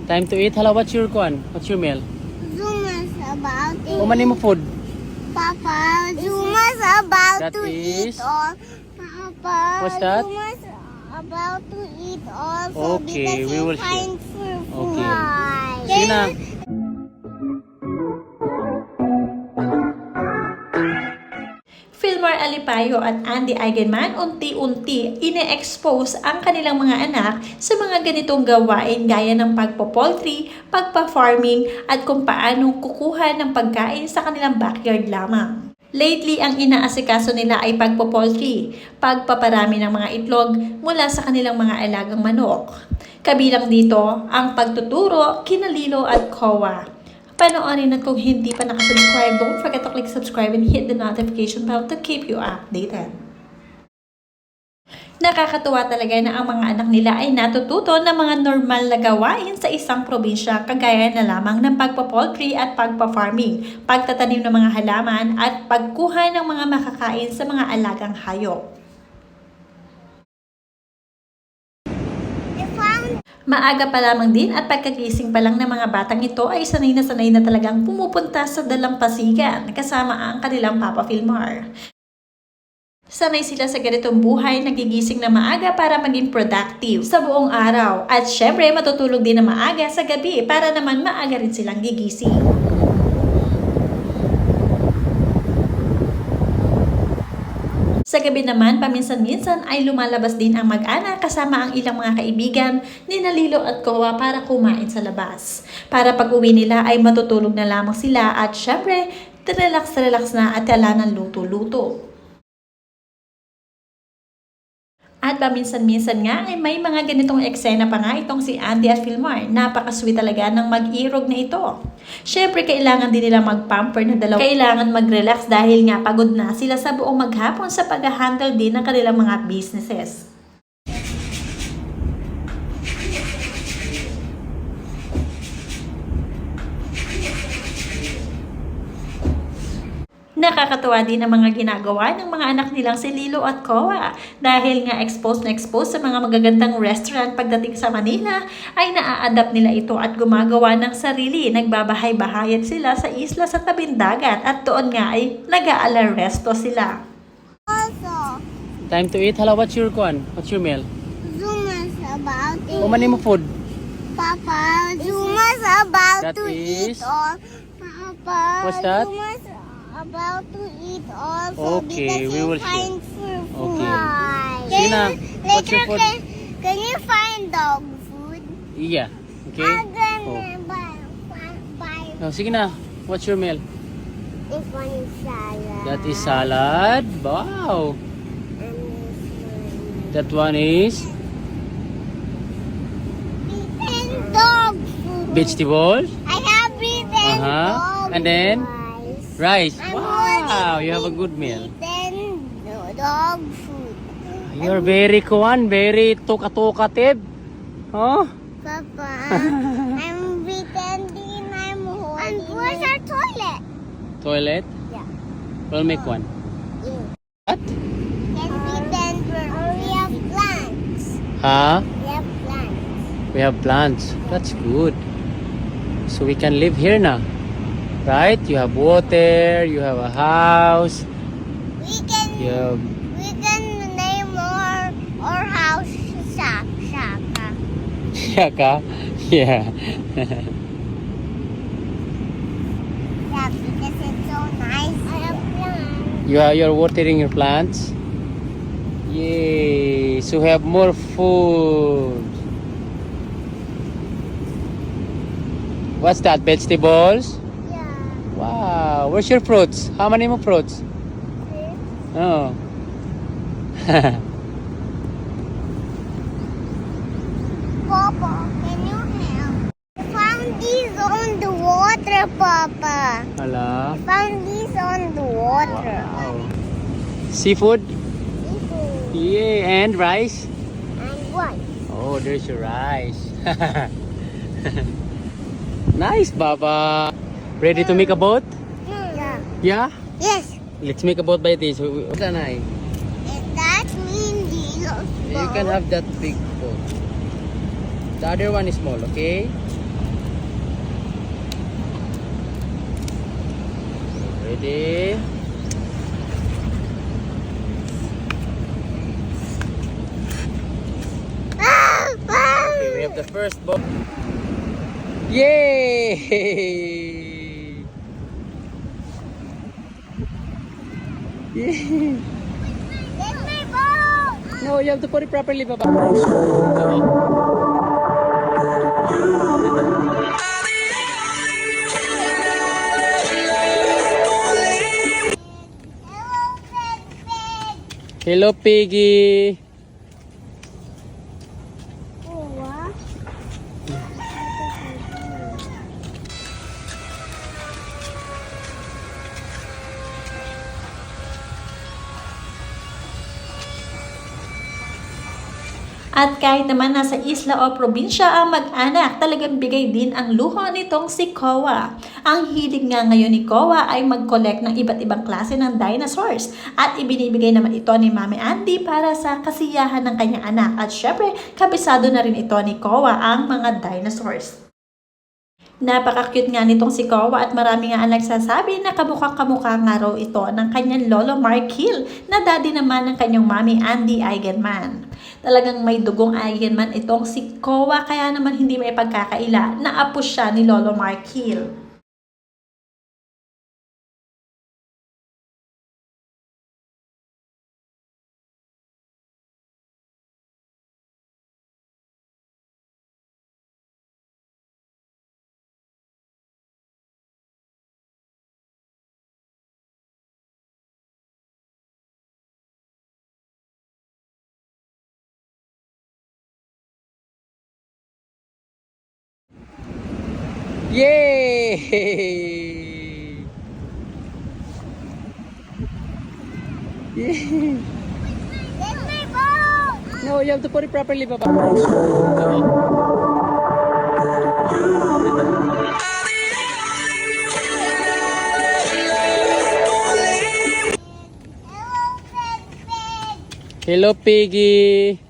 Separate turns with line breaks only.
Time to eat. Hala, what's your kwan? What's your meal?
Zuma's about it.
Umani mo food.
Papa, Zuma's about
That
to eat
is-
all. Papa,
What's that?
Zuma's about to eat also
Okay,
because
we will
he finds for food.
Okay. Sige na.
Filmar Alipayo at Andy Eigenman unti-unti ine-expose ang kanilang mga anak sa mga ganitong gawain gaya ng pagpo-poultry, pagpa-farming at kung paano kukuha ng pagkain sa kanilang backyard lamang. Lately, ang inaasikaso nila ay pagpo-poultry, pagpaparami ng mga itlog mula sa kanilang mga alagang manok. Kabilang dito ang pagtuturo kina Lilo at Kowa. Panoorin at kung hindi pa nakasubscribe, don't forget to click subscribe and hit the notification bell to keep you updated. Nakakatuwa talaga na ang mga anak nila ay natututo ng mga normal na gawain sa isang probinsya kagaya na lamang ng pagpa-poultry at pagpa-farming, pagtatanim ng mga halaman at pagkuha ng mga makakain sa mga alagang hayop. Maaga pa lamang din at pagkagising pa lang ng mga batang ito ay sanay na talagang pumupunta sa dalampasigan kasama ang kanilang Papa Filmar. Sanay sila sa ganitong buhay, nagigising na maaga para maging productive sa buong araw. At syempre matutulog din na maaga sa gabi para naman maaga rin silang gigising. Sa gabi naman, paminsan-minsan ay lumalabas din ang mag-anak kasama ang ilang mga kaibigan ni Lilo at Kowa para kumain sa labas. Para pag-uwi nila ay matutulog na lamang sila at syempre, relax na at wala ng luto-luto. At paminsan-minsan nga ay may mga ganitong eksena pa nga itong si Andy at Filmar. Napaka-sweet talaga ng mag-irog na ito. Syempre, kailangan din nila mag-pamper na dalawa. Kailangan mag-relax dahil nga pagod na sila sa buong maghapon sa pag-handle din ng kanilang mga businesses. Nakakatuwa din ang mga ginagawa ng mga anak nilang si Lilo at Kowa. Dahil nga exposed sa mga magagandang restaurant pagdating sa Manila, ay naa-adapt nila ito at gumagawa ng sarili. Nagbabahay-bahayan sila sa isla sa tabing dagat at doon nga ay nag-aalaresto sila.
Also,
Time to eat. Hala, what's your kwan? What's your meal?
Zuma's about it.
Umani mo food.
Papa, Zuma's about
That
to
is-
eat all. Papa,
What's that?
Zuma's about to eat also
Okay,
because
we
he
will show.
finds for food.
Okay.
Can
Sige na.
you-
What's your
later,
food?
can you find dog food?
Yeah. Okay.
I'm gonna
Oh.
buy.
Oh, sige na. What's your meal?
This one is salad.
That is salad. Wow.
And this
That one is
one. And dog food.
vegetables.
I have eaten dog
And then
rice.
rice.
I'm
Wow,
already
you have a good meal.
eaten dog food.
You're very very talkative. Oh?
Papa, I'm pretending I'm holding. And where's our toilet?
Toilet?
Yeah.
We'll make one. What?
Can pretend we have plants.
Huh?
We have plants.
We have plants. That's good. So we can live here now. Right? You have water, you have a house,
We can
you have
name our house Shaka.
Shaka. Yeah.
Yeah, because it's so nice. I have plants.
You're watering your plants. Yay! So we have more food. What's that? Vegetables?
Yeah.
Wow. Where's your fruits? How many more fruits? Oh.
Papa, can you help? I found these on the water, Papa.
Hello.
I found these on the water.
Wow. Seafood?
Seafood.
Yeah. And rice?
And what?
Oh, there's your rice. Nice, Baba. Ready to make a boat?
Yeah.
Yeah?
Yes.
Let's make a boat by this. What's that?
And that means these.
You can have that big boat. The other one is small, okay? Ready? Okay, we have the first boat. Yay! Yay!
It's my boat.
No, you have to put it properly, Baba. No.
Hello,
Hello,
pig, pig.
Piggy.
Oh, what?
At kahit naman nasa isla o probinsya ang mag-anak, talagang bigay din ang luho nitong si Koa. Ang hilig nga ngayon ni Koa ay mag-collect ng iba't ibang klase ng dinosaurs. At ibinibigay naman ito ni Mami Andy para sa kasiyahan ng kanyang anak. At syempre, kabisado na rin ito ni Koa ang mga dinosaurs. Napaka-cute nga nitong si Koa at marami nga ang nagsasabi na kamukha-kamukha nga raw ito ng kanyang lolo Mark Hill na daddy naman ng kanyang mami Andy Eigenman. Talagang may dugong Eigenman itong si Koa kaya naman hindi may pagkakaila na apo siya ni lolo Mark Hill.
Yay! Yay!
It's my boat.
No, you have to put it properly, Baba. No.
Hello, pig, pig.
Hello, Piggy.